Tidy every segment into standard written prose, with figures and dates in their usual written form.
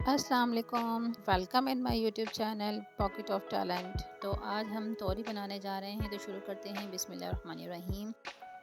अस्सलाम वालेकुम, welcome in my YouTube channel pocket of talent. तो आज हम तोरी बनाने जा रहे हैं, तो शुरू करते हैं बिस्मिल्लाहिर्रहमानिर्रहीम।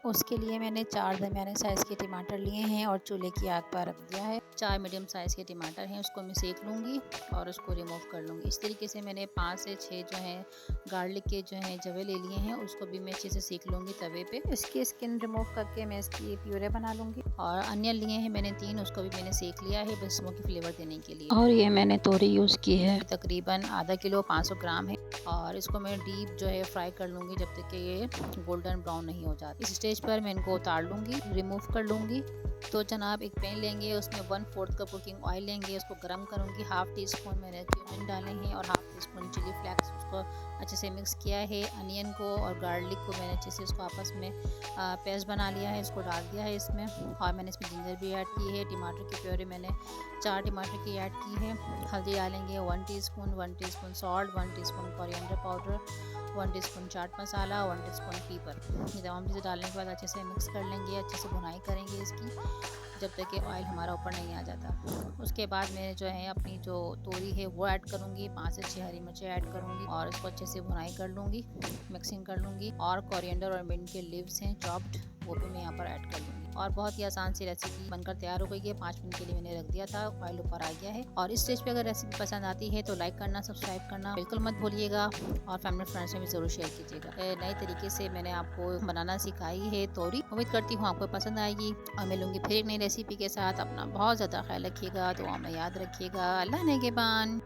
उसके लिए मैंने 4 दरमियाने साइज़ के टमाटर लिए हैं और चूल्हे की आग पर रख दिया है। 4 मीडियम साइज़ के टमाटर हैं, उसको मैं सेक लूँगी और उसको रिमूव कर लूँगी। इस तरीके से मैंने 5 से 6 जो हैं गार्लिक के जो हैं जवे ले लिए हैं, उसको भी मैं अच्छे से सेक लूँगी तवे पे। इसकी स्किन रिमूव करके मैं इसकी प्यूरे बना लूँगी। और अनियन लिए हैं मैंने 3, उसको भी मैंने सेक लिया है बस स्मोकी फ्लेवर देने के लिए। और ये मैंने तोरी यूज़ की है, तकरीबन आधा किलो 500 ग्राम है। और इसको मैं डीप जो है फ्राई कर लूँगी जब तक कि ये गोल्डन ब्राउन नहीं हो जाती। इस स्टेज पर मैं इनको उतार लूँगी, रिमूव कर लूँगी। तो जनाब एक पैन लेंगे, उसमें 1/4 कप कुकिंग ऑयल लेंगे, उसको गर्म करूँगी। हाफ़ टी स्पून मैंने क्यूमिन डाले हैं और half teaspoon chilli flakes, उसको अच्छे से मिक्स किया है। अनियन को और गार्लिक को मैंने अच्छे से इसको आपस में पेस्ट बना लिया है, इसको डाल दिया है इसमें। और मैंने इसमें जिंजर भी ऐड की है। टमाटर की प्योरी मैंने 4 टमाटर की ऐड की है। हल्दी डालेंगे 1 teaspoon, 1 teaspoon salt, 1 teaspoon coriander powder, 1 teaspoon chaat masala, 1 teaspoon pepper. ये तमाम चीज़ें डालने के बाद अच्छे से मिक्स कर लेंगे, अच्छे से भुनाई करेंगे इसकी जब तक कि ऑयल हमारा ऊपर नहीं आ जाता। उसके बाद मैं जो है अपनी जो तोरी है वो ऐड करूँगी, 5 से 6 हरी मिर्चें ऐड करूँगी और इसको अच्छे से भुनाई कर लूँगी, मिक्सिंग कर लूँगी। और कोरिएंडर और मिंट के लीव्स हैं चॉप्ड, वो भी मैं यहाँ पर ऐड कर लूँगी। और बहुत ही आसान सी रेसिपी बनकर तैयार हो गई है। 5 मिनट के लिए मैंने रख दिया था, ऑयल ऊपर आ गया है। और इस स्टेज पे अगर रेसिपी पसंद आती है तो लाइक करना, सब्सक्राइब करना बिल्कुल मत भूलिएगा और फैमिली फ्रेंड्स में भी ज़रूर शेयर कीजिएगा। नए तरीके से मैंने आपको बनाना सिखाई है तोरी। उम्मीद करती हूँ आपको पसंद आएगी और मिलूंगी फिर एक नई रेसिपी के साथ। अपना बहुत ज़्यादा ख्याल रखिएगा, दुआ में याद रखिएगा। अल्लाह नेगेबान।